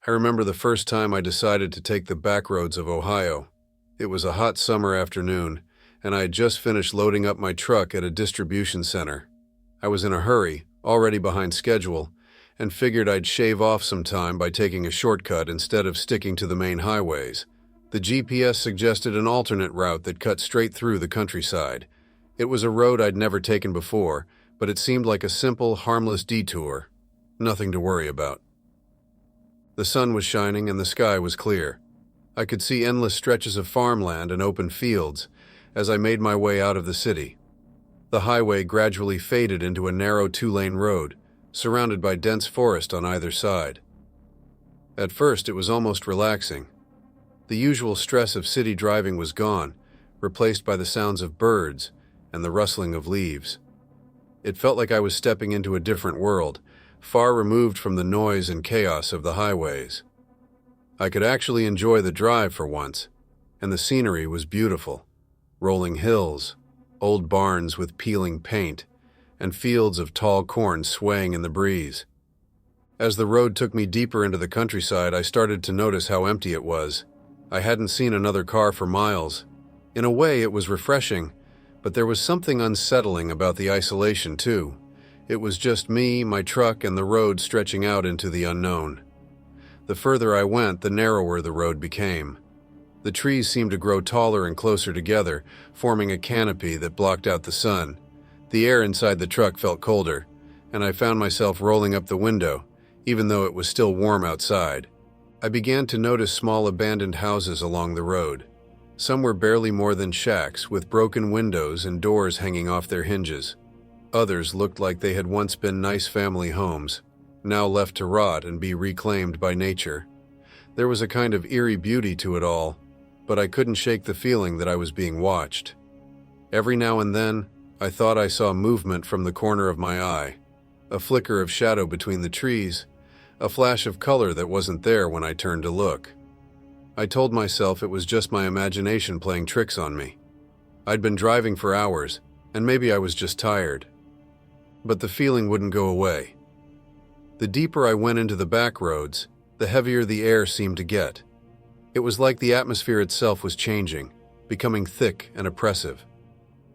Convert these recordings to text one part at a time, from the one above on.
I remember the first time I decided to take the backroads of Ohio. It was a hot summer afternoon, and I had just finished loading up my truck at a distribution center. I was in a hurry, already behind schedule, and figured I'd shave off some time by taking a shortcut instead of sticking to the main highways. The GPS suggested an alternate route that cut straight through the countryside. It was a road I'd never taken before, but it seemed like a simple, harmless detour. Nothing to worry about. The sun was shining and the sky was clear. I could see endless stretches of farmland and open fields as I made my way out of the city. The highway gradually faded into a narrow two-lane road, surrounded by dense forest on either side. At first, it was almost relaxing. The usual stress of city driving was gone, replaced by the sounds of birds and the rustling of leaves. It felt like I was stepping into a different world, far removed from the noise and chaos of the highways. I could actually enjoy the drive for once, and the scenery was beautiful. Rolling hills, old barns with peeling paint, and fields of tall corn swaying in the breeze. As the road took me deeper into the countryside, I started to notice how empty it was. I hadn't seen another car for miles. In a way, it was refreshing, but there was something unsettling about the isolation, too. It was just me, my truck, and the road stretching out into the unknown. The further I went, the narrower the road became. The trees seemed to grow taller and closer together, forming a canopy that blocked out the sun. The air inside the truck felt colder, and I found myself rolling up the window, even though it was still warm outside. I began to notice small abandoned houses along the road. Some were barely more than shacks, with broken windows and doors hanging off their hinges. Others looked like they had once been nice family homes, now left to rot and be reclaimed by nature. There was a kind of eerie beauty to it all, but I couldn't shake the feeling that I was being watched. Every now and then, I thought I saw movement from the corner of my eye, a flicker of shadow between the trees, a flash of color that wasn't there when I turned to look. I told myself it was just my imagination playing tricks on me. I'd been driving for hours, and maybe I was just tired. But the feeling wouldn't go away. The deeper I went into the back roads, the heavier the air seemed to get. It was like the atmosphere itself was changing, becoming thick and oppressive.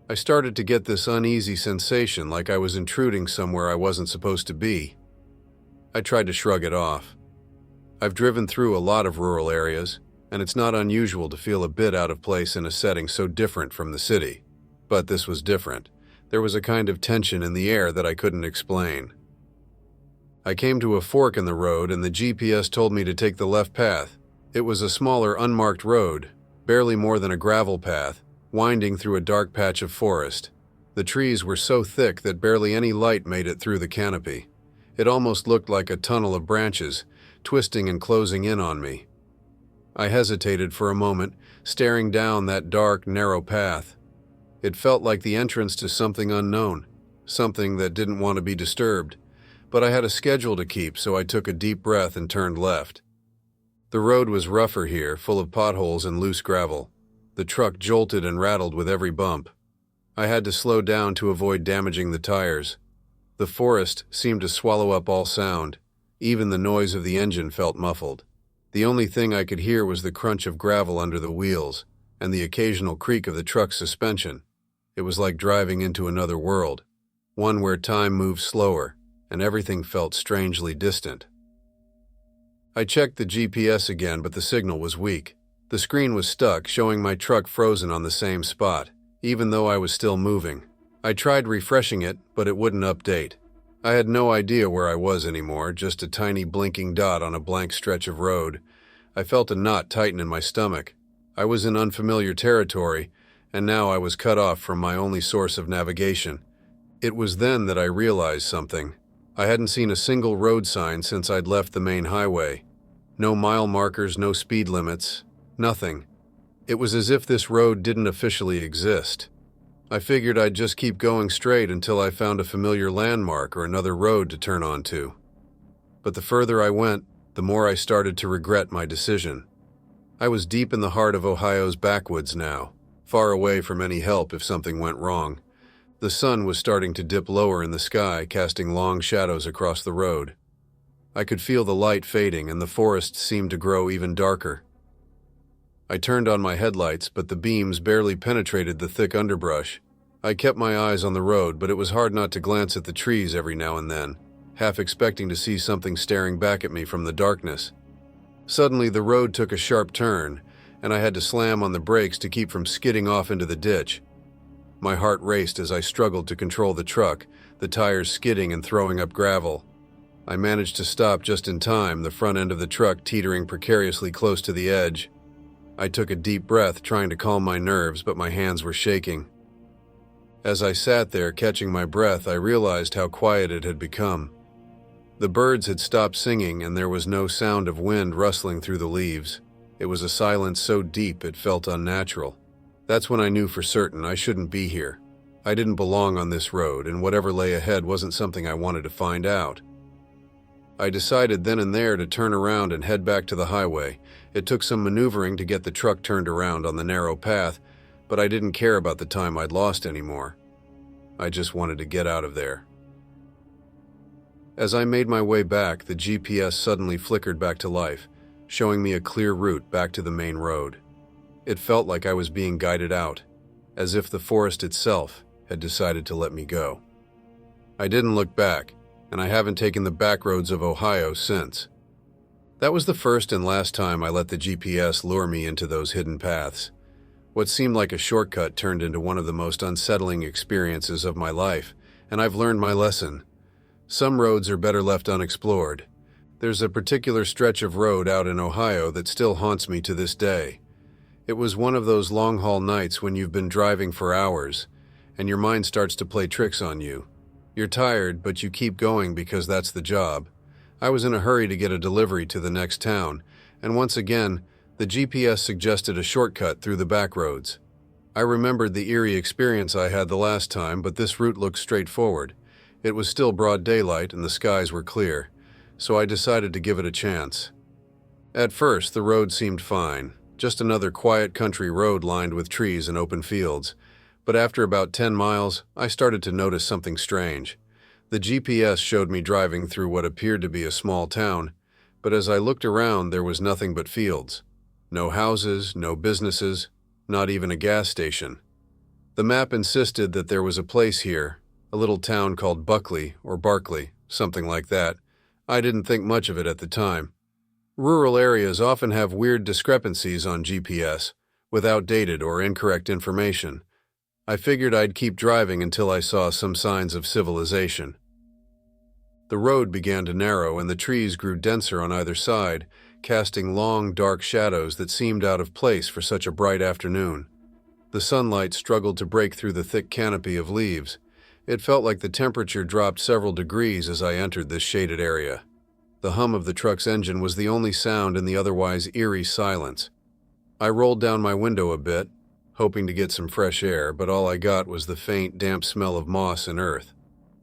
I started to get this uneasy sensation like I was intruding somewhere I wasn't supposed to be. I tried to shrug it off. I've driven through a lot of rural areas, and it's not unusual to feel a bit out of place in a setting so different from the city. But this was different. There was a kind of tension in the air that I couldn't explain. I came to a fork in the road and the GPS told me to take the left path. It was a smaller, unmarked road, barely more than a gravel path, winding through a dark patch of forest. The trees were so thick that barely any light made it through the canopy. It almost looked like a tunnel of branches, twisting and closing in on me. I hesitated for a moment, staring down that dark, narrow path. It felt like the entrance to something unknown, something that didn't want to be disturbed. But I had a schedule to keep, so I took a deep breath and turned left. The road was rougher here, full of potholes and loose gravel. The truck jolted and rattled with every bump. I had to slow down to avoid damaging the tires. The forest seemed to swallow up all sound. Even the noise of the engine felt muffled. The only thing I could hear was the crunch of gravel under the wheels and the occasional creak of the truck's suspension. It was like driving into another world, one where time moved slower and everything felt strangely distant. I checked the GPS again, but the signal was weak. The screen was stuck, showing my truck frozen on the same spot, even though I was still moving. I tried refreshing it, but it wouldn't update. I had no idea where I was anymore, just a tiny blinking dot on a blank stretch of road. I felt a knot tighten in my stomach. I was in unfamiliar territory, and now I was cut off from my only source of navigation. It was then that I realized something. I hadn't seen a single road sign since I'd left the main highway. No mile markers, no speed limits, nothing. It was as if this road didn't officially exist. I figured I'd just keep going straight until I found a familiar landmark or another road to turn onto. But the further I went, the more I started to regret my decision. I was deep in the heart of Ohio's backwoods now, far away from any help if something went wrong. The sun was starting to dip lower in the sky, casting long shadows across the road. I could feel the light fading and the forest seemed to grow even darker. I turned on my headlights, but the beams barely penetrated the thick underbrush. I kept my eyes on the road, but it was hard not to glance at the trees every now and then, half expecting to see something staring back at me from the darkness. Suddenly, the road took a sharp turn, and I had to slam on the brakes to keep from skidding off into the ditch. My heart raced as I struggled to control the truck, the tires skidding and throwing up gravel. I managed to stop just in time, the front end of the truck teetering precariously close to the edge. I took a deep breath, trying to calm my nerves, but my hands were shaking. As I sat there, catching my breath, I realized how quiet it had become. The birds had stopped singing, and there was no sound of wind rustling through the leaves. It was a silence so deep it felt unnatural. That's when I knew for certain I shouldn't be here. I didn't belong on this road, and whatever lay ahead wasn't something I wanted to find out. I decided then and there to turn around and head back to the highway. It took some maneuvering to get the truck turned around on the narrow path, but I didn't care about the time I'd lost anymore. I just wanted to get out of there. As I made my way back, the GPS suddenly flickered back to life, showing me a clear route back to the main road. It felt like I was being guided out, as if the forest itself had decided to let me go. I didn't look back, and I haven't taken the backroads of Ohio since. That was the first and last time I let the GPS lure me into those hidden paths. What seemed like a shortcut turned into one of the most unsettling experiences of my life, and I've learned my lesson. Some roads are better left unexplored. There's a particular stretch of road out in Ohio that still haunts me to this day. It was one of those long-haul nights when you've been driving for hours, and your mind starts to play tricks on you. You're tired, but you keep going because that's the job. I was in a hurry to get a delivery to the next town, and once again, the GPS suggested a shortcut through the back roads. I remembered the eerie experience I had the last time, but this route looked straightforward. It was still broad daylight and the skies were clear, so I decided to give it a chance. At first, the road seemed fine, just another quiet country road lined with trees and open fields. But after about 10 miles, I started to notice something strange. The GPS showed me driving through what appeared to be a small town, but as I looked around, there was nothing but fields. No houses, no businesses, not even a gas station. The map insisted that there was a place here, a little town called Buckley or Barkley, something like that. I didn't think much of it at the time. Rural areas often have weird discrepancies on GPS, with outdated or incorrect information. I figured I'd keep driving until I saw some signs of civilization. The road began to narrow and the trees grew denser on either side, casting long, dark shadows that seemed out of place for such a bright afternoon. The sunlight struggled to break through the thick canopy of leaves. It felt like the temperature dropped several degrees as I entered this shaded area. The hum of the truck's engine was the only sound in the otherwise eerie silence. I rolled down my window a bit, hoping to get some fresh air, but all I got was the faint, damp smell of moss and earth,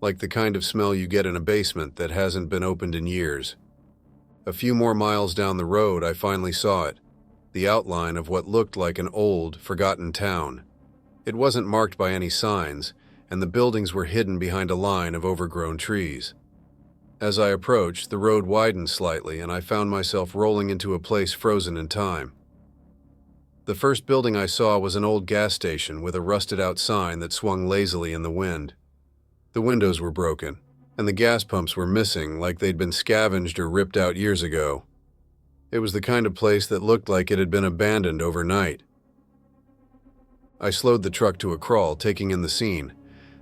like the kind of smell you get in a basement that hasn't been opened in years. A few more miles down the road, I finally saw it, the outline of what looked like an old, forgotten town. It wasn't marked by any signs, and the buildings were hidden behind a line of overgrown trees. As I approached, the road widened slightly, and I found myself rolling into a place frozen in time. The first building I saw was an old gas station with a rusted-out sign that swung lazily in the wind. The windows were broken, and the gas pumps were missing, like they'd been scavenged or ripped out years ago. It was the kind of place that looked like it had been abandoned overnight. I slowed the truck to a crawl, taking in the scene.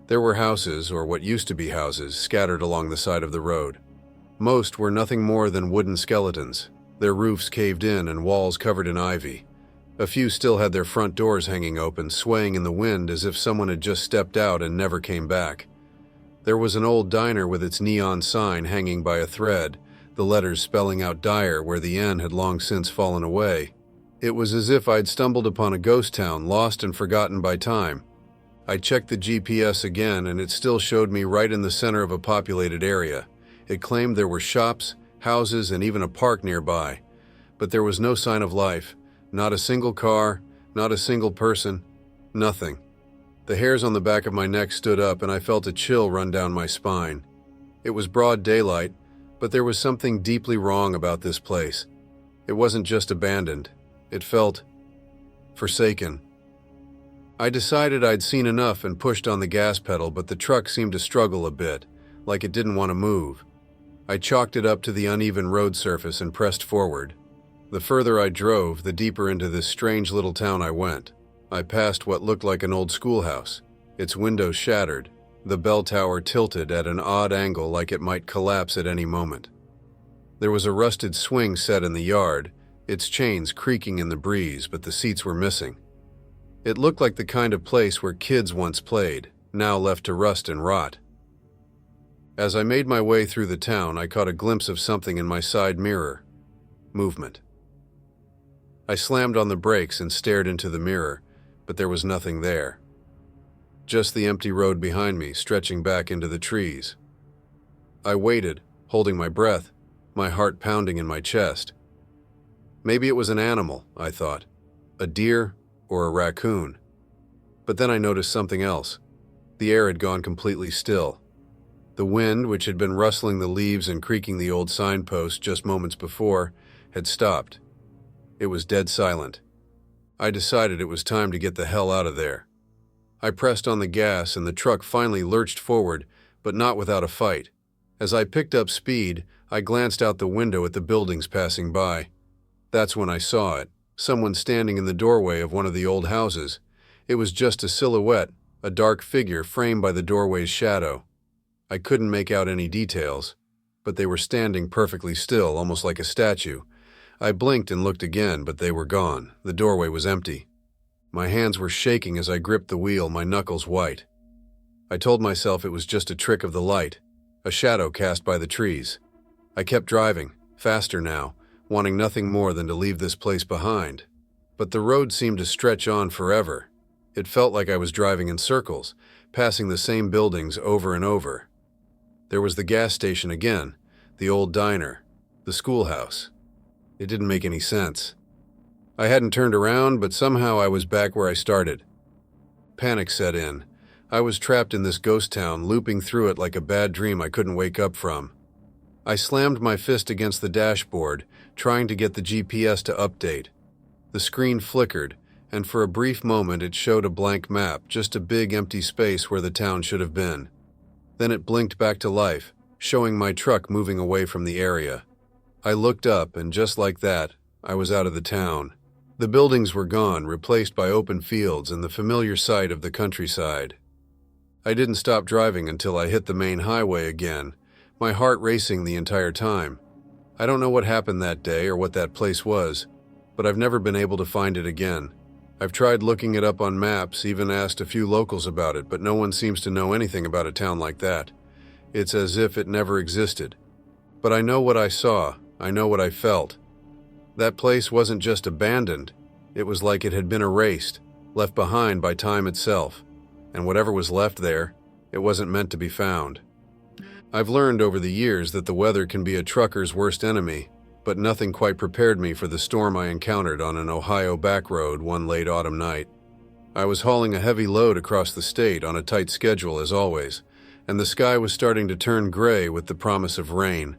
There were houses, or what used to be houses, scattered along the side of the road. Most were nothing more than wooden skeletons, their roofs caved in and walls covered in ivy. A few still had their front doors hanging open, swaying in the wind as if someone had just stepped out and never came back. There was an old diner with its neon sign hanging by a thread, the letters spelling out Dyer where the N had long since fallen away. It was as if I'd stumbled upon a ghost town, lost and forgotten by time. I checked the GPS again, and it still showed me right in the center of a populated area. It claimed there were shops, houses, and even a park nearby. But there was no sign of life. Not a single car, not a single person, nothing. The hairs on the back of my neck stood up, and I felt a chill run down my spine. It was broad daylight, But there was something deeply wrong about this place. It wasn't just abandoned. It felt forsaken. I decided I'd seen enough and pushed on the gas pedal, but the truck seemed to struggle a bit, like it didn't want to move. I chalked it up to the uneven road surface and pressed forward. The further I drove, the deeper into this strange little town I went. I passed what looked like an old schoolhouse, its windows shattered, the bell tower tilted at an odd angle like it might collapse at any moment. There was a rusted swing set in the yard, its chains creaking in the breeze, but the seats were missing. It looked like the kind of place where kids once played, now left to rust and rot. As I made my way through the town, I caught a glimpse of something in my side mirror. Movement. I slammed on the brakes and stared into the mirror, but there was nothing there. Just the empty road behind me, stretching back into the trees. I waited, holding my breath, my heart pounding in my chest. Maybe it was an animal, I thought. A deer or a raccoon. But then I noticed something else. The air had gone completely still. The wind, which had been rustling the leaves and creaking the old signpost just moments before, had stopped. It was dead silent. I decided it was time to get the hell out of there. I pressed on the gas and the truck finally lurched forward, but not without a fight. As I picked up speed, I glanced out the window at the buildings passing by. That's when I saw it. Someone standing in the doorway of one of the old houses. It was just a silhouette, a dark figure framed by the doorway's shadow. I couldn't make out any details, but they were standing perfectly still, almost like a statue. I blinked and looked again, but they were gone. The doorway was empty. My hands were shaking as I gripped the wheel, my knuckles white. I told myself it was just a trick of the light, a shadow cast by the trees. I kept driving, faster now, wanting nothing more than to leave this place behind. But the road seemed to stretch on forever. It felt like I was driving in circles, passing the same buildings over and over. There was the gas station again, the old diner, the schoolhouse. It didn't make any sense. I hadn't turned around, but somehow I was back where I started. Panic set in. I was trapped in this ghost town, looping through it like a bad dream I couldn't wake up from. I slammed my fist against the dashboard, trying to get the GPS to update. The screen flickered, and for a brief moment it showed a blank map, just a big empty space where the town should have been. Then it blinked back to life, showing my truck moving away from the area. I looked up, and just like that, I was out of the town. The buildings were gone, replaced by open fields and the familiar sight of the countryside. I didn't stop driving until I hit the main highway again, my heart racing the entire time. I don't know what happened that day or what that place was, but I've never been able to find it again. I've tried looking it up on maps, even asked a few locals about it, but no one seems to know anything about a town like that. It's as if it never existed. But I know what I saw. I know what I felt. That place wasn't just abandoned. It was like it had been erased, left behind by time itself. And whatever was left there, it wasn't meant to be found. I've learned over the years that the weather can be a trucker's worst enemy, but nothing quite prepared me for the storm I encountered on an Ohio back road one late autumn night. I was hauling a heavy load across the state on a tight schedule as always, and the sky was starting to turn gray with the promise of rain.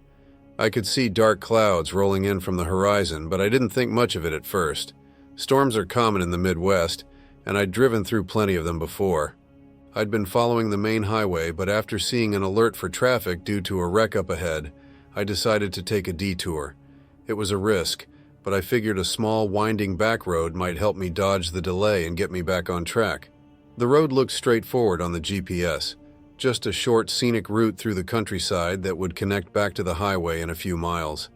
I could see dark clouds rolling in from the horizon, but I didn't think much of it at first. Storms are common in the Midwest, and I'd driven through plenty of them before. I'd been following the main highway, but after seeing an alert for traffic due to a wreck up ahead, I decided to take a detour. It was a risk, but I figured a small, winding back road might help me dodge the delay and get me back on track. The road looked straightforward on the GPS, just a short, scenic route through the countryside that would connect back to the highway in a few miles.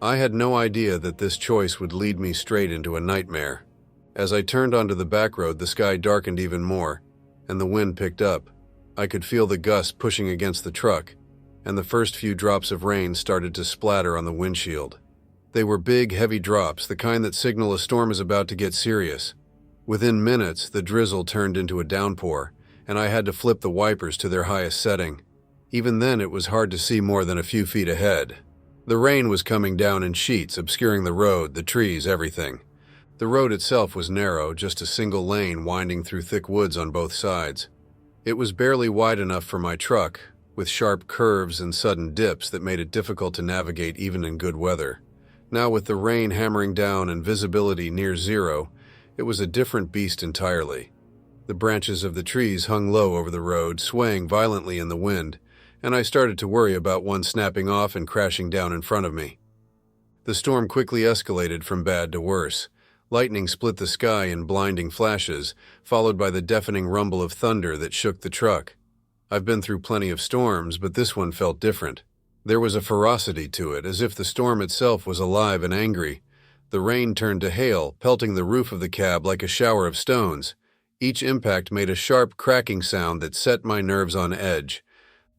I had no idea that this choice would lead me straight into a nightmare. As I turned onto the back road, the sky darkened even more, and the wind picked up. I could feel the gusts pushing against the truck, and the first few drops of rain started to splatter on the windshield. They were big, heavy drops, the kind that signal a storm is about to get serious. Within minutes, the drizzle turned into a downpour, and I had to flip the wipers to their highest setting. Even then, it was hard to see more than a few feet ahead. The rain was coming down in sheets, obscuring the road, the trees, everything. The road itself was narrow, just a single lane winding through thick woods on both sides. It was barely wide enough for my truck, with sharp curves and sudden dips that made it difficult to navigate even in good weather. Now, with the rain hammering down and visibility near zero, it was a different beast entirely. The branches of the trees hung low over the road, swaying violently in the wind, and I started to worry about one snapping off and crashing down in front of me. The storm quickly escalated from bad to worse. Lightning split the sky in blinding flashes, followed by the deafening rumble of thunder that shook the truck. I've been through plenty of storms, but this one felt different. There was a ferocity to it, as if the storm itself was alive and angry. The rain turned to hail, pelting the roof of the cab like a shower of stones. Each impact made a sharp, cracking sound that set my nerves on edge.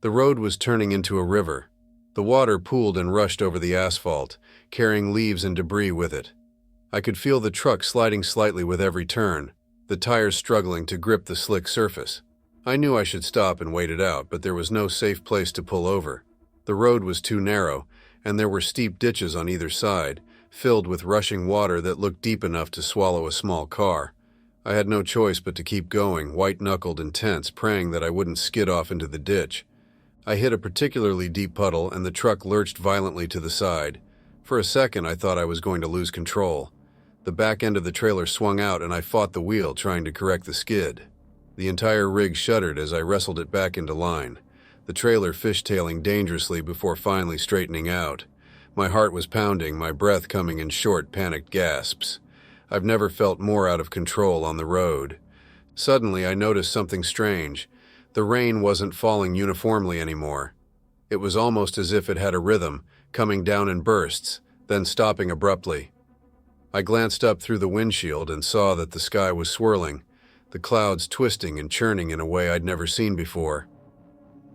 The road was turning into a river. The water pooled and rushed over the asphalt, carrying leaves and debris with it. I could feel the truck sliding slightly with every turn, the tires struggling to grip the slick surface. I knew I should stop and wait it out, but there was no safe place to pull over. The road was too narrow, and there were steep ditches on either side, filled with rushing water that looked deep enough to swallow a small car. I had no choice but to keep going, white-knuckled and tense, praying that I wouldn't skid off into the ditch. I hit a particularly deep puddle, and the truck lurched violently to the side. For a second, I thought I was going to lose control. The back end of the trailer swung out, and I fought the wheel, trying to correct the skid. The entire rig shuddered as I wrestled it back into line, the trailer fishtailing dangerously before finally straightening out. My heart was pounding, my breath coming in short, panicked gasps. I've never felt more out of control on the road. Suddenly, I noticed something strange. The rain wasn't falling uniformly anymore. It was almost as if it had a rhythm, coming down in bursts, then stopping abruptly. I glanced up through the windshield and saw that the sky was swirling, the clouds twisting and churning in a way I'd never seen before.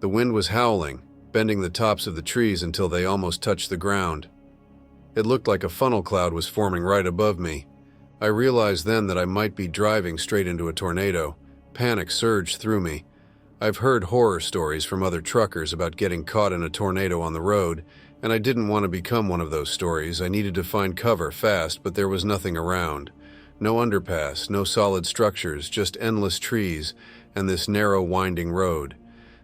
The wind was howling, bending the tops of the trees until they almost touched the ground. It looked like a funnel cloud was forming right above me. I realized then that I might be driving straight into a tornado. Panic surged through me. I've heard horror stories from other truckers about getting caught in a tornado on the road, and I didn't want to become one of those stories. I needed to find cover fast, but there was nothing around. No underpass, no solid structures, just endless trees and this narrow, winding road.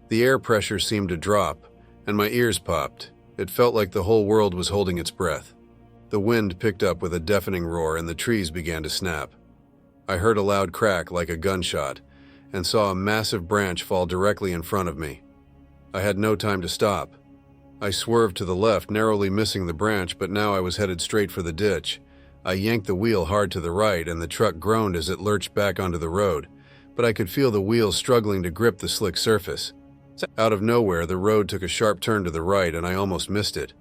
The air pressure seemed to drop, and my ears popped. It felt like the whole world was holding its breath. The wind picked up with a deafening roar, and the trees began to snap. I heard a loud crack like a gunshot, and saw a massive branch fall directly in front of me. I had no time to stop. I swerved to the left, narrowly missing the branch, but now I was headed straight for the ditch. I yanked the wheel hard to the right, and the truck groaned as it lurched back onto the road, but I could feel the wheels struggling to grip the slick surface. Out of nowhere, the road took a sharp turn to the right, and I almost missed it.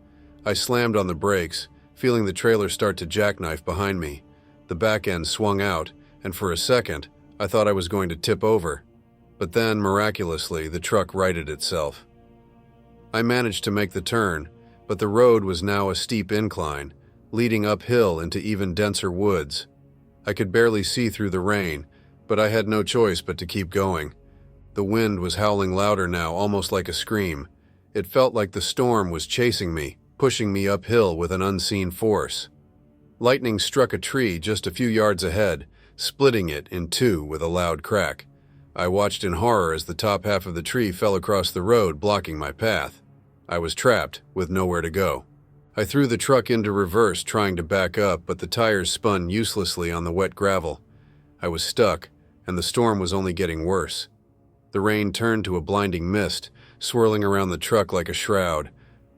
I slammed on the brakes, feeling the trailer start to jackknife behind me. The back end swung out, and for a second, I thought I was going to tip over. But then, miraculously, the truck righted itself. I managed to make the turn, but the road was now a steep incline, leading uphill into even denser woods. I could barely see through the rain, but I had no choice but to keep going. The wind was howling louder now, almost like a scream. It felt like the storm was chasing me, pushing me uphill with an unseen force. Lightning struck a tree just a few yards ahead, splitting it in two with a loud crack. I watched in horror as the top half of the tree fell across the road, blocking my path. I was trapped, with nowhere to go. I threw the truck into reverse, trying to back up, but the tires spun uselessly on the wet gravel. I was stuck, and the storm was only getting worse. The rain turned to a blinding mist, swirling around the truck like a shroud.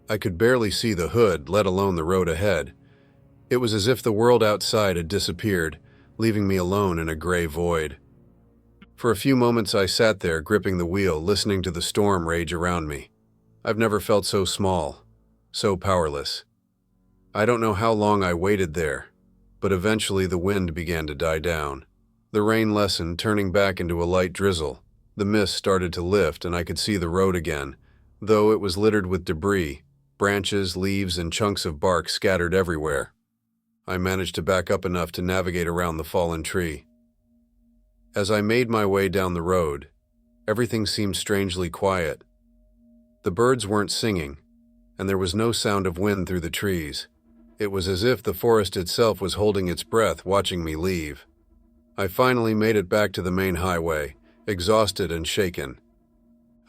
I could barely see the hood, let alone the road ahead. It was as if the world outside had disappeared, leaving me alone in a gray void. For a few moments I sat there, gripping the wheel, listening to the storm rage around me. I've never felt so small, so powerless. I don't know how long I waited there, but eventually the wind began to die down. The rain lessened, turning back into a light drizzle. The mist started to lift, and I could see the road again, though it was littered with debris, branches, leaves, and chunks of bark scattered everywhere. I managed to back up enough to navigate around the fallen tree. As I made my way down the road, everything seemed strangely quiet. The birds weren't singing, and there was no sound of wind through the trees. It was as if the forest itself was holding its breath, watching me leave. I finally made it back to the main highway, exhausted and shaken.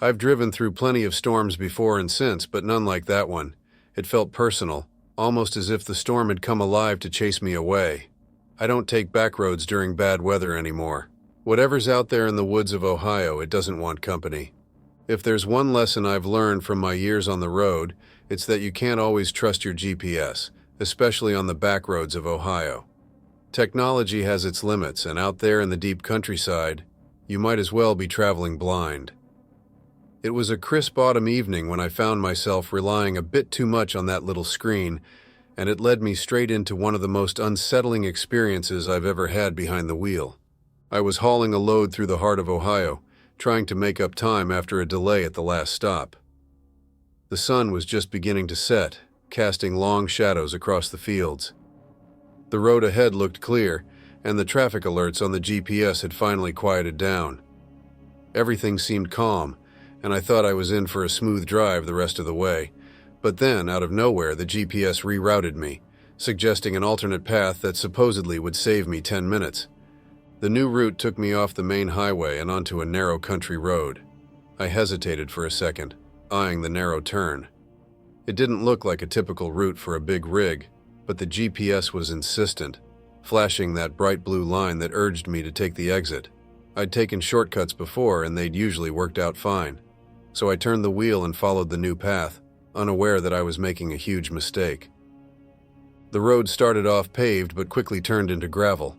I've driven through plenty of storms before and since, but none like that one. It felt personal, almost as if the storm had come alive to chase me away. I don't take back roads during bad weather anymore. Whatever's out there in the woods of Ohio, it doesn't want company. If there's one lesson I've learned from my years on the road, it's that you can't always trust your GPS, especially on the back roads of Ohio. Technology has its limits, and out there in the deep countryside, you might as well be traveling blind. It was a crisp autumn evening when I found myself relying a bit too much on that little screen, and it led me straight into one of the most unsettling experiences I've ever had behind the wheel. I was hauling a load through the heart of Ohio, trying to make up time after a delay at the last stop. The sun was just beginning to set, casting long shadows across the fields. The road ahead looked clear, and the traffic alerts on the GPS had finally quieted down. Everything seemed calm, and I thought I was in for a smooth drive the rest of the way. But then, out of nowhere, the GPS rerouted me, suggesting an alternate path that supposedly would save me 10 minutes. The new route took me off the main highway and onto a narrow country road. I hesitated for a second, eyeing the narrow turn. It didn't look like a typical route for a big rig, but the GPS was insistent, flashing that bright blue line that urged me to take the exit. I'd taken shortcuts before, and they'd usually worked out fine. So I turned the wheel and followed the new path, unaware that I was making a huge mistake. The road started off paved but quickly turned into gravel.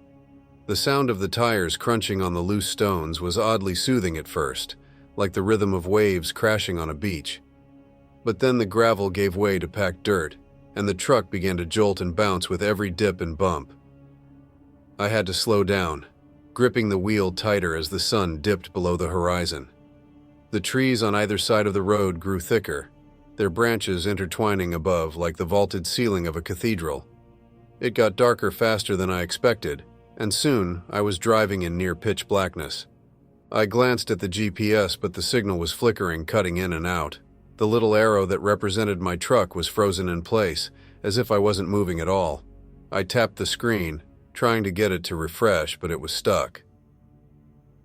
The sound of the tires crunching on the loose stones was oddly soothing at first, like the rhythm of waves crashing on a beach. But then the gravel gave way to packed dirt, and the truck began to jolt and bounce with every dip and bump. I had to slow down, gripping the wheel tighter as the sun dipped below the horizon. The trees on either side of the road grew thicker, their branches intertwining above like the vaulted ceiling of a cathedral. It got darker faster than I expected, and soon I was driving in near pitch blackness. I glanced at the GPS, but the signal was flickering, cutting in and out. The little arrow that represented my truck was frozen in place, as if I wasn't moving at all. I tapped the screen, trying to get it to refresh, but it was stuck.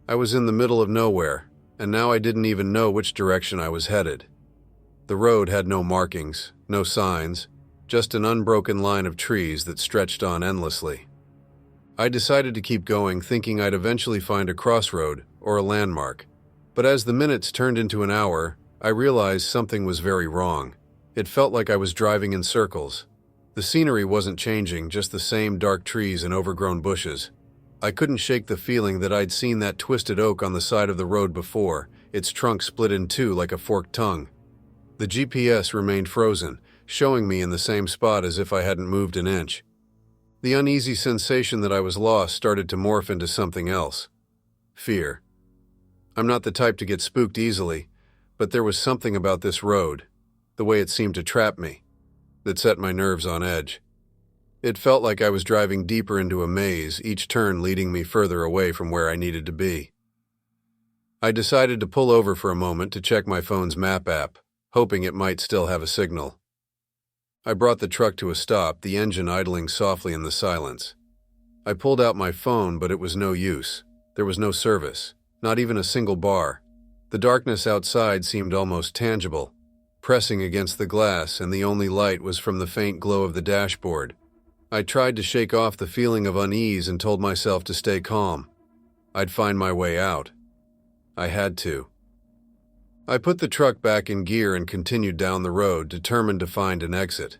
I was in the middle of nowhere, and now I didn't even know which direction I was headed. The road had no markings, no signs, just an unbroken line of trees that stretched on endlessly. I decided to keep going, thinking I'd eventually find a crossroad or a landmark. But as the minutes turned into an hour, I realized something was very wrong. It felt like I was driving in circles. The scenery wasn't changing, just the same dark trees and overgrown bushes. I couldn't shake the feeling that I'd seen that twisted oak on the side of the road before, its trunk split in two like a forked tongue. The GPS remained frozen, showing me in the same spot as if I hadn't moved an inch. The uneasy sensation that I was lost started to morph into something else. Fear. I'm not the type to get spooked easily, but there was something about this road, the way it seemed to trap me, that set my nerves on edge. It felt like I was driving deeper into a maze, each turn leading me further away from where I needed to be. I decided to pull over for a moment to check my phone's map app, hoping it might still have a signal. I brought the truck to a stop, the engine idling softly in the silence. I pulled out my phone, but it was no use. There was no service, not even a single bar. The darkness outside seemed almost tangible, pressing against the glass, and the only light was from the faint glow of the dashboard. I tried to shake off the feeling of unease and told myself to stay calm. I'd find my way out. I had to. I put the truck back in gear and continued down the road, determined to find an exit.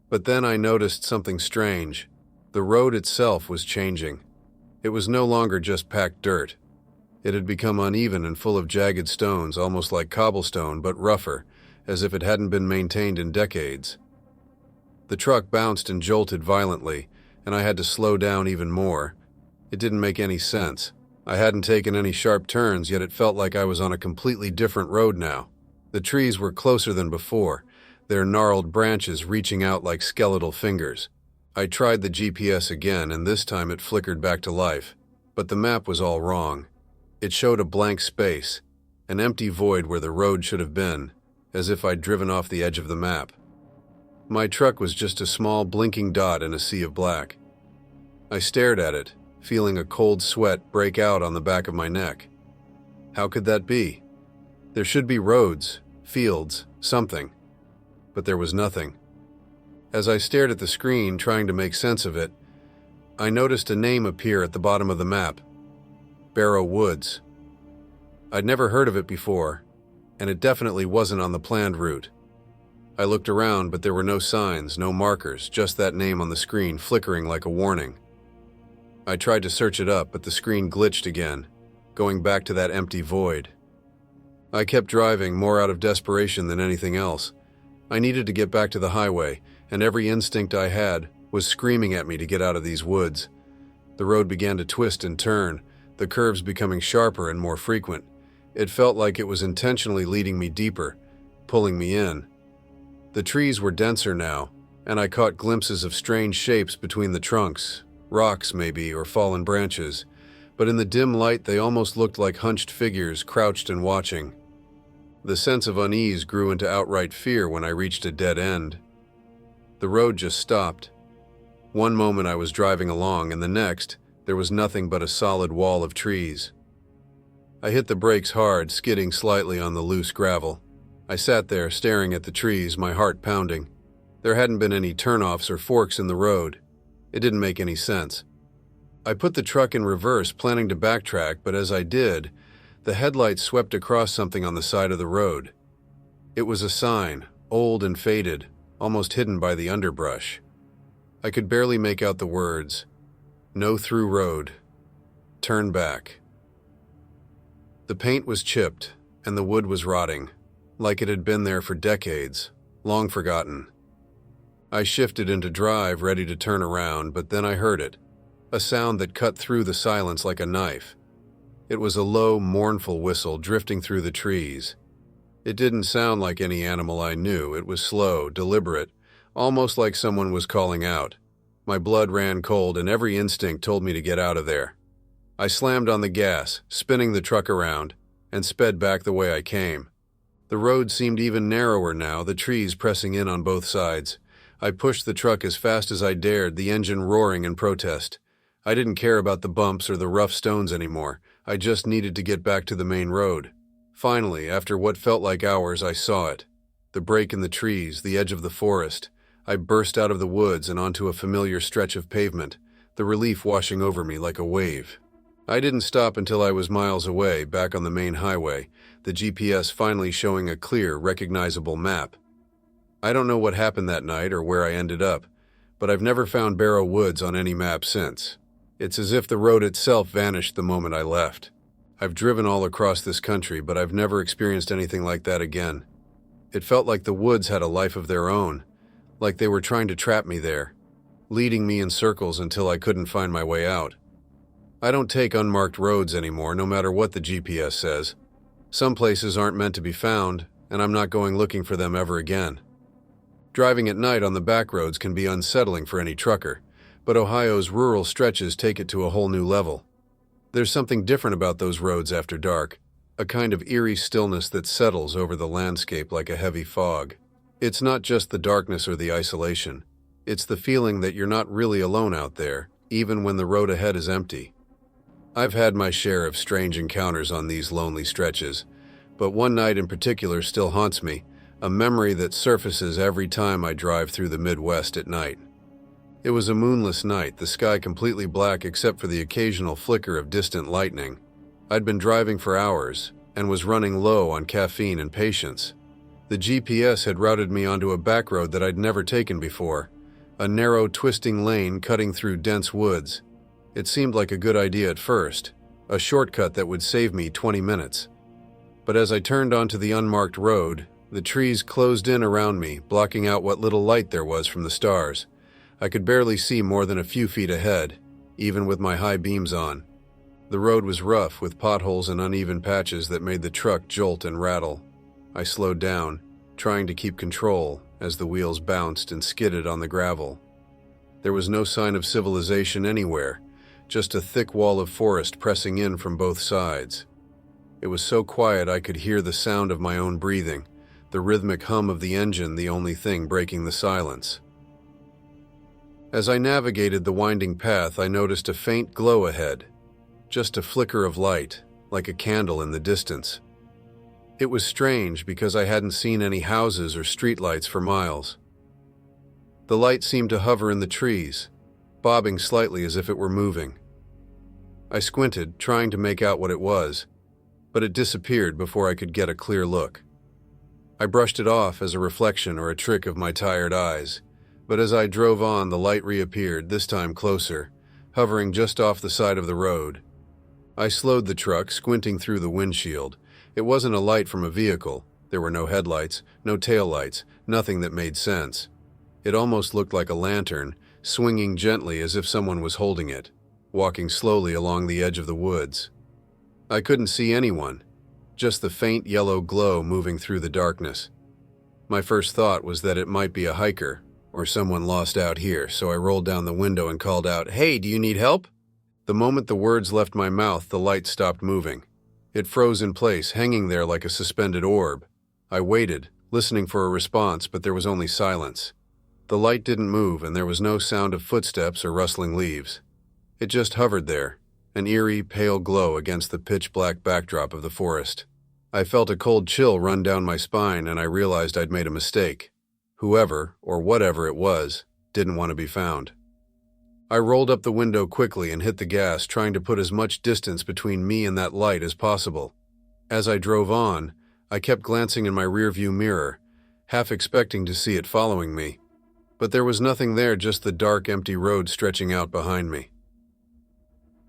But then I noticed something strange. The road itself was changing. It was no longer just packed dirt. It had become uneven and full of jagged stones, almost like cobblestone, but rougher, as if it hadn't been maintained in decades. The truck bounced and jolted violently, and I had to slow down even more. It didn't make any sense. I hadn't taken any sharp turns, yet it felt like I was on a completely different road now. The trees were closer than before, their gnarled branches reaching out like skeletal fingers. I tried the GPS again, and this time it flickered back to life. But the map was all wrong. It showed a blank space, an empty void where the road should have been, as if I'd driven off the edge of the map. My truck was just a small blinking dot in a sea of black. I stared at it, feeling a cold sweat break out on the back of my neck. How could that be? There should be roads, fields, something. But there was nothing. As I stared at the screen, trying to make sense of it, I noticed a name appear at the bottom of the map. Backroads. I'd never heard of it before, and it definitely wasn't on the planned route. I looked around, but there were no signs, no markers, just that name on the screen flickering like a warning. I tried to search it up, but the screen glitched again, going back to that empty void. I kept driving, more out of desperation than anything else. I needed to get back to the highway, and every instinct I had was screaming at me to get out of these woods. The road began to twist and turn, the curves becoming sharper and more frequent. It felt like it was intentionally leading me deeper, pulling me in. The trees were denser now, and I caught glimpses of strange shapes between the trunks, rocks maybe, or fallen branches, but in the dim light they almost looked like hunched figures crouched and watching. The sense of unease grew into outright fear when I reached a dead end. The road just stopped. One moment I was driving along, and the next, there was nothing but a solid wall of trees. I hit the brakes hard, skidding slightly on the loose gravel. I sat there, staring at the trees, my heart pounding. There hadn't been any turnoffs or forks in the road. It didn't make any sense. I put the truck in reverse, planning to backtrack, but as I did, the headlights swept across something on the side of the road. It was a sign, old and faded, almost hidden by the underbrush. I could barely make out the words. No through road. Turn back. The paint was chipped, and the wood was rotting, like it had been there for decades, long forgotten. I shifted into drive, ready to turn around, but then I heard it, a sound that cut through the silence like a knife. It was a low, mournful whistle drifting through the trees. It didn't sound like any animal I knew. It was slow, deliberate, almost like someone was calling out. My blood ran cold, and every instinct told me to get out of there. I slammed on the gas, spinning the truck around, and sped back the way I came. The road seemed even narrower now, the trees pressing in on both sides. I pushed the truck as fast as I dared, the engine roaring in protest. I didn't care about the bumps or the rough stones anymore. I just needed to get back to the main road. Finally, after what felt like hours, I saw it. The break in the trees, the edge of the forest. I burst out of the woods and onto a familiar stretch of pavement, the relief washing over me like a wave. I didn't stop until I was miles away, back on the main highway, the GPS finally showing a clear, recognizable map. I don't know what happened that night or where I ended up, but I've never found Backroads on any map since. It's as if the road itself vanished the moment I left. I've driven all across this country, but I've never experienced anything like that again. It felt like the woods had a life of their own, like they were trying to trap me there, leading me in circles until I couldn't find my way out. I don't take unmarked roads anymore, no matter what the GPS says. Some places aren't meant to be found, and I'm not going looking for them ever again. Driving at night on the back roads can be unsettling for any trucker, but Ohio's rural stretches take it to a whole new level. There's something different about those roads after dark, a kind of eerie stillness that settles over the landscape like a heavy fog. It's not just the darkness or the isolation. It's the feeling that you're not really alone out there, even when the road ahead is empty. I've had my share of strange encounters on these lonely stretches, but one night in particular still haunts me, a memory that surfaces every time I drive through the Midwest at night. It was a moonless night, the sky completely black except for the occasional flicker of distant lightning. I'd been driving for hours and was running low on caffeine and patience. The GPS had routed me onto a back road that I'd never taken before, a narrow, twisting lane cutting through dense woods. It seemed like a good idea at first, a shortcut that would save me 20 minutes. But as I turned onto the unmarked road, the trees closed in around me, blocking out what little light there was from the stars. I could barely see more than a few feet ahead, even with my high beams on. The road was rough, with potholes and uneven patches that made the truck jolt and rattle. I slowed down, trying to keep control as the wheels bounced and skidded on the gravel. There was no sign of civilization anywhere, just a thick wall of forest pressing in from both sides. It was so quiet I could hear the sound of my own breathing, the rhythmic hum of the engine the only thing breaking the silence. As I navigated the winding path, I noticed a faint glow ahead, just a flicker of light, like a candle in the distance. It was strange because I hadn't seen any houses or streetlights for miles. The light seemed to hover in the trees, bobbing slightly as if it were moving. I squinted, trying to make out what it was, but it disappeared before I could get a clear look. I brushed it off as a reflection or a trick of my tired eyes, but as I drove on, the light reappeared, this time closer, hovering just off the side of the road. I slowed the truck, squinting through the windshield. It wasn't a light from a vehicle. There were no headlights, no taillights, nothing that made sense. It almost looked like a lantern, swinging gently as if someone was holding it, walking slowly along the edge of the woods. I couldn't see anyone, just the faint yellow glow moving through the darkness. My first thought was that it might be a hiker or someone lost out here, so I rolled down the window and called out, "Hey, do you need help?" The moment the words left my mouth, the light stopped moving. It froze in place, hanging there like a suspended orb. I waited, listening for a response, but there was only silence. The light didn't move, and there was no sound of footsteps or rustling leaves. It just hovered there, an eerie, pale glow against the pitch-black backdrop of the forest. I felt a cold chill run down my spine, and I realized I'd made a mistake. Whoever, or whatever it was, didn't want to be found. I rolled up the window quickly and hit the gas, trying to put as much distance between me and that light as possible. As I drove on, I kept glancing in my rearview mirror, half expecting to see it following me. But there was nothing there, just the dark, empty road stretching out behind me.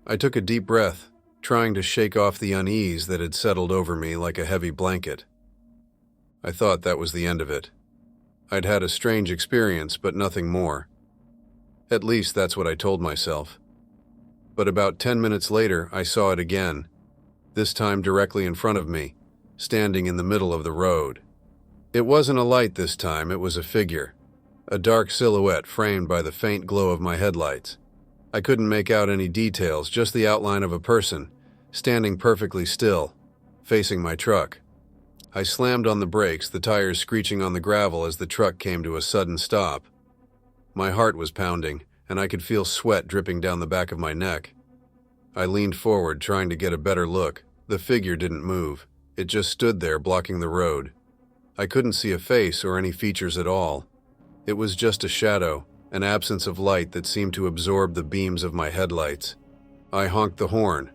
I took a deep breath, trying to shake off the unease that had settled over me like a heavy blanket. I thought that was the end of it. I'd had a strange experience, but nothing more. At least that's what I told myself. But about 10 minutes later, I saw it again, this time directly in front of me, standing in the middle of the road. It wasn't a light this time, it was a figure, a dark silhouette framed by the faint glow of my headlights. I couldn't make out any details, just the outline of a person, standing perfectly still, facing my truck. I slammed on the brakes, the tires screeching on the gravel as the truck came to a sudden stop. My heart was pounding, and I could feel sweat dripping down the back of my neck. I leaned forward, trying to get a better look. The figure didn't move. It just stood there, blocking the road. I couldn't see a face or any features at all. It was just a shadow, an absence of light that seemed to absorb the beams of my headlights. I honked the horn,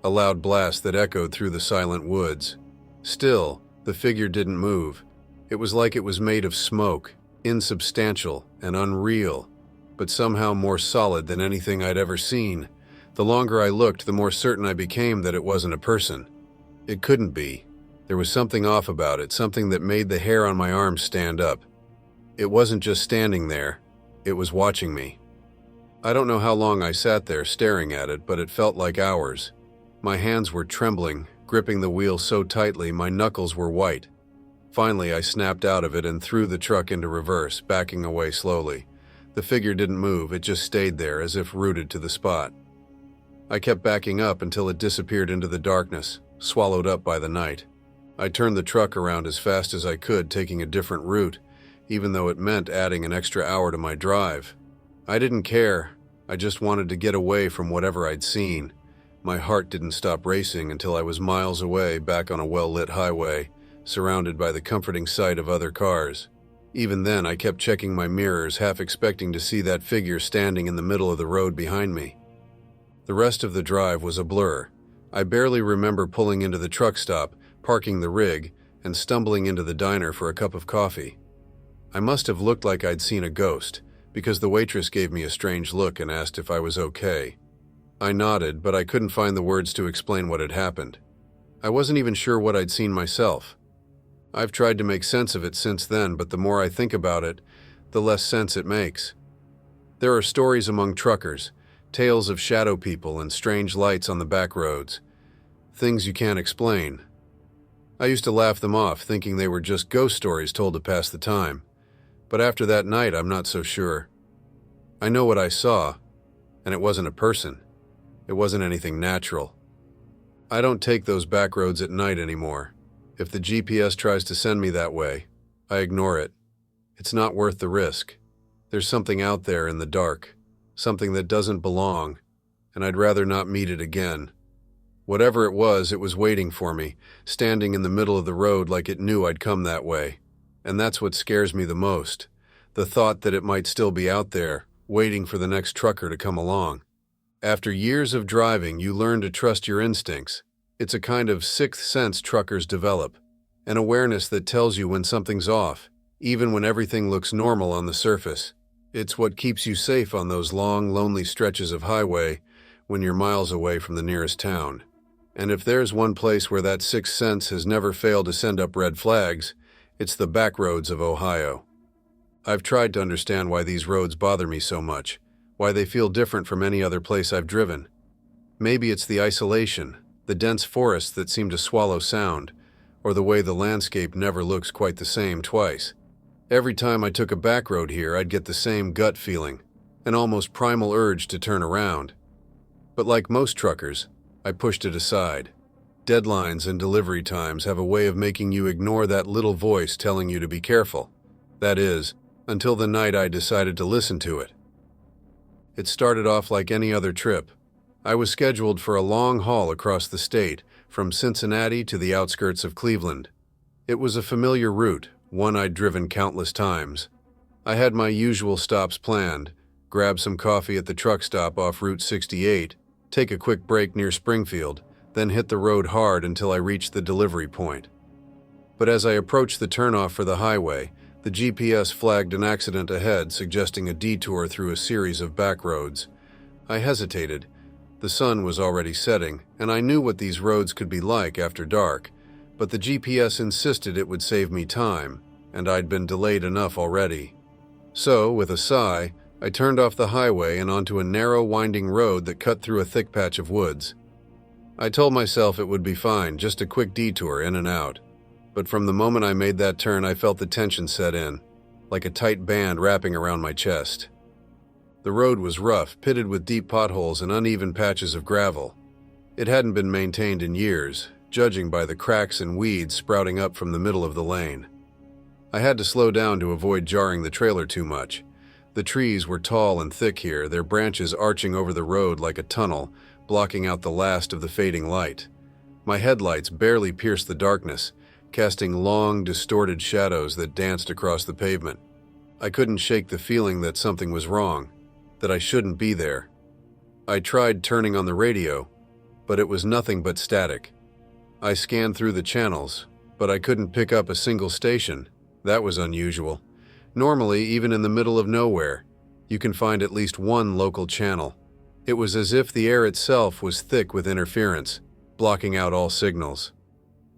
a loud blast that echoed through the silent woods. Still, the figure didn't move. It was like it was made of smoke, insubstantial and unreal, but somehow more solid than anything I'd ever seen. The longer I looked, the more certain I became that it wasn't a person. It couldn't be. There was something off about it, something that made the hair on my arms stand up. It wasn't just standing there, it was watching me. I don't know how long I sat there staring at it, but it felt like hours. My hands were trembling, gripping the wheel so tightly my knuckles were white. Finally, I snapped out of it and threw the truck into reverse, backing away slowly. The figure didn't move, it just stayed there as if rooted to the spot. I kept backing up until it disappeared into the darkness, swallowed up by the night. I turned the truck around as fast as I could, taking a different route, even though it meant adding an extra hour to my drive. I didn't care. I just wanted to get away from whatever I'd seen. My heart didn't stop racing until I was miles away, back on a well-lit highway, surrounded by the comforting sight of other cars. Even then, I kept checking my mirrors, half expecting to see that figure standing in the middle of the road behind me. The rest of the drive was a blur. I barely remember pulling into the truck stop, parking the rig, and stumbling into the diner for a cup of coffee. I must have looked like I'd seen a ghost, because the waitress gave me a strange look and asked if I was okay. I nodded, but I couldn't find the words to explain what had happened. I wasn't even sure what I'd seen myself. I've tried to make sense of it since then, but the more I think about it, the less sense it makes. There are stories among truckers, tales of shadow people and strange lights on the back roads, things you can't explain. I used to laugh them off, thinking they were just ghost stories told to pass the time. But after that night, I'm not so sure. I know what I saw, and it wasn't a person. It wasn't anything natural. I don't take those back roads at night anymore. If the GPS tries to send me that way, I ignore it. It's not worth the risk. There's something out there in the dark, something that doesn't belong, and I'd rather not meet it again. Whatever it was waiting for me, standing in the middle of the road like it knew I'd come that way. And that's what scares me the most, the thought that it might still be out there, waiting for the next trucker to come along. After years of driving, you learn to trust your instincts. It's a kind of sixth sense truckers develop, an awareness that tells you when something's off, even when everything looks normal on the surface. It's what keeps you safe on those long, lonely stretches of highway when you're miles away from the nearest town. And if there's one place where that sixth sense has never failed to send up red flags, it's the backroads of Ohio. I've tried to understand why these roads bother me so much, why they feel different from any other place I've driven. Maybe it's the isolation, the dense forests that seem to swallow sound, or the way the landscape never looks quite the same twice. Every time I took a back road here, I'd get the same gut feeling, an almost primal urge to turn around. But like most truckers, I pushed it aside. Deadlines and delivery times have a way of making you ignore that little voice telling you to be careful. That is, until the night I decided to listen to it. It started off like any other trip. I was scheduled for a long haul across the state, from Cincinnati to the outskirts of Cleveland. It was a familiar route, one I'd driven countless times. I had my usual stops planned: grab some coffee at the truck stop off Route 68, take a quick break near Springfield, then hit the road hard until I reached the delivery point. But as I approached the turnoff for the highway, the GPS flagged an accident ahead, suggesting a detour through a series of back roads. I hesitated. The sun was already setting, and I knew what these roads could be like after dark, but the GPS insisted it would save me time, and I'd been delayed enough already. So, with a sigh, I turned off the highway and onto a narrow, winding road that cut through a thick patch of woods. I told myself it would be fine, just a quick detour in and out. But from the moment I made that turn, I felt the tension set in, like a tight band wrapping around my chest. The road was rough, pitted with deep potholes and uneven patches of gravel. It hadn't been maintained in years, judging by the cracks and weeds sprouting up from the middle of the lane. I had to slow down to avoid jarring the trailer too much. The trees were tall and thick here, their branches arching over the road like a tunnel, blocking out the last of the fading light. My headlights barely pierced the darkness, casting long, distorted shadows that danced across the pavement. I couldn't shake the feeling that something was wrong, that I shouldn't be there. I tried turning on the radio, but it was nothing but static. I scanned through the channels, but I couldn't pick up a single station. That was unusual. Normally, even in the middle of nowhere, you can find at least one local channel. It was as if the air itself was thick with interference, blocking out all signals.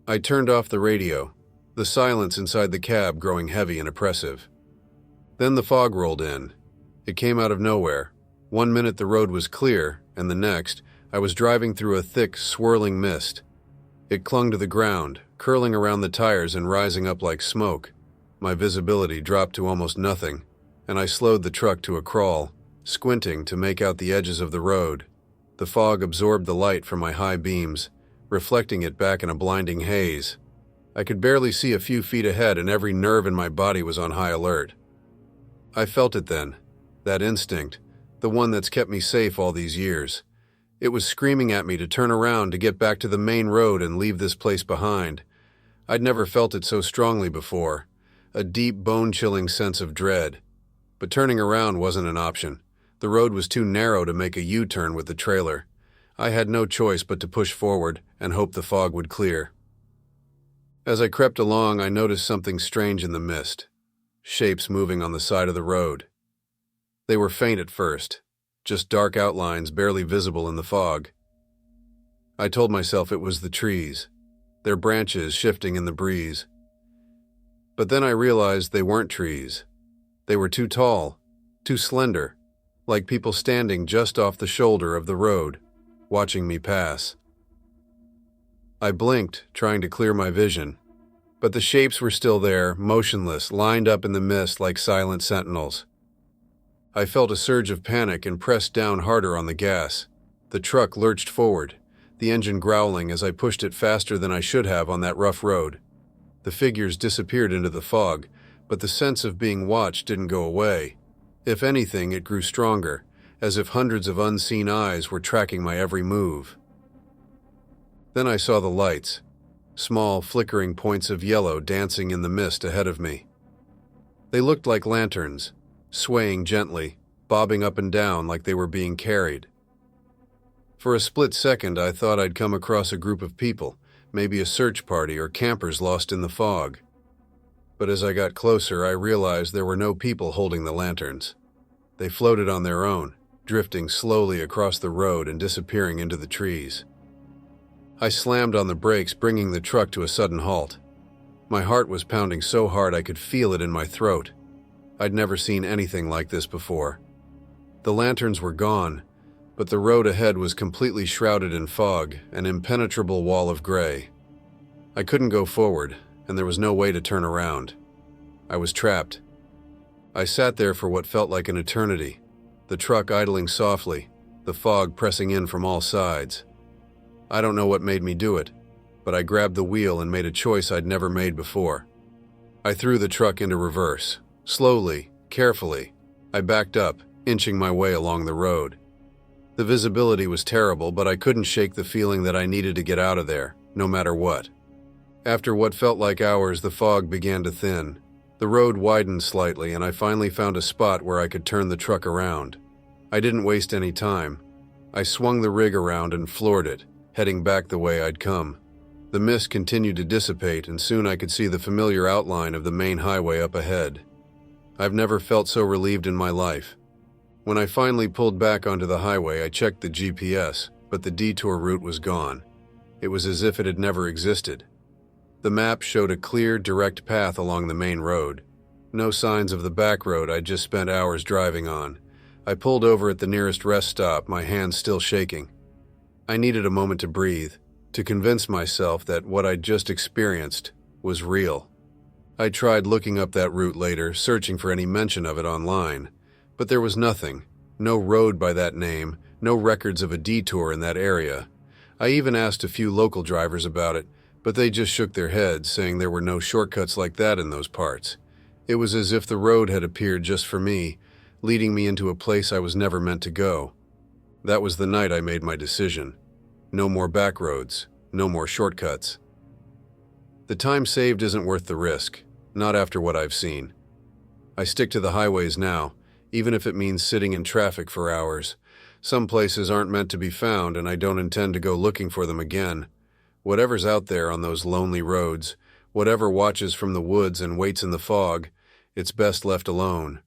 I turned off the radio, the silence inside the cab growing heavy and oppressive. Then the fog rolled in. It came out of nowhere. 1 minute the road was clear, and the next, I was driving through a thick, swirling mist. It clung to the ground, curling around the tires and rising up like smoke. My visibility dropped to almost nothing, and I slowed the truck to a crawl, squinting to make out the edges of the road. The fog absorbed the light from my high beams, reflecting it back in a blinding haze. I could barely see a few feet ahead, and every nerve in my body was on high alert. I felt it then, that instinct, the one that's kept me safe all these years. It was screaming at me to turn around, to get back to the main road and leave this place behind. I'd never felt it so strongly before, a deep, bone-chilling sense of dread. But turning around wasn't an option. The road was too narrow to make a U-turn with the trailer. I had no choice but to push forward and hope the fog would clear. As I crept along, I noticed something strange in the mist. Shapes moving on the side of the road. They were faint at first, just dark outlines barely visible in the fog. I told myself it was the trees, their branches shifting in the breeze. But then I realized they weren't trees. They were too tall, too slender, like people standing just off the shoulder of the road, watching me pass. I blinked, trying to clear my vision, but the shapes were still there, motionless, lined up in the mist like silent sentinels. I felt a surge of panic and pressed down harder on the gas. The truck lurched forward, the engine growling as I pushed it faster than I should have on that rough road. The figures disappeared into the fog, but the sense of being watched didn't go away. If anything, it grew stronger, as if hundreds of unseen eyes were tracking my every move. Then I saw the lights, small, flickering points of yellow dancing in the mist ahead of me. They looked like lanterns, swaying gently, bobbing up and down like they were being carried. For a split second, I thought I'd come across a group of people, maybe a search party or campers lost in the fog. But as I got closer, I realized there were no people holding the lanterns. They floated on their own, drifting slowly across the road and disappearing into the trees. I slammed on the brakes, bringing the truck to a sudden halt. My heart was pounding so hard I could feel it in my throat. I'd never seen anything like this before. The lanterns were gone, but the road ahead was completely shrouded in fog, an impenetrable wall of gray. I couldn't go forward, and there was no way to turn around. I was trapped. I sat there for what felt like an eternity, the truck idling softly, the fog pressing in from all sides. I don't know what made me do it, but I grabbed the wheel and made a choice I'd never made before. I threw the truck into reverse. Slowly, carefully, I backed up, inching my way along the road. The visibility was terrible, but I couldn't shake the feeling that I needed to get out of there, no matter what. After what felt like hours, the fog began to thin. The road widened slightly, and I finally found a spot where I could turn the truck around. I didn't waste any time. I swung the rig around and floored it, heading back the way I'd come. The mist continued to dissipate, and soon I could see the familiar outline of the main highway up ahead. I've never felt so relieved in my life. When I finally pulled back onto the highway, I checked the GPS, but the detour route was gone. It was as if it had never existed. The map showed a clear, direct path along the main road. No signs of the back road I'd just spent hours driving on. I pulled over at the nearest rest stop, my hands still shaking. I needed a moment to breathe, to convince myself that what I'd just experienced was real. I tried looking up that route later, searching for any mention of it online, but there was nothing. No road by that name, no records of a detour in that area. I even asked a few local drivers about it, but they just shook their heads, saying there were no shortcuts like that in those parts. It was as if the road had appeared just for me, leading me into a place I was never meant to go. That was the night I made my decision. No more back roads, no more shortcuts. The time saved isn't worth the risk, not after what I've seen. I stick to the highways now, even if it means sitting in traffic for hours. Some places aren't meant to be found, and I don't intend to go looking for them again. Whatever's out there on those lonely roads, whatever watches from the woods and waits in the fog, it's best left alone.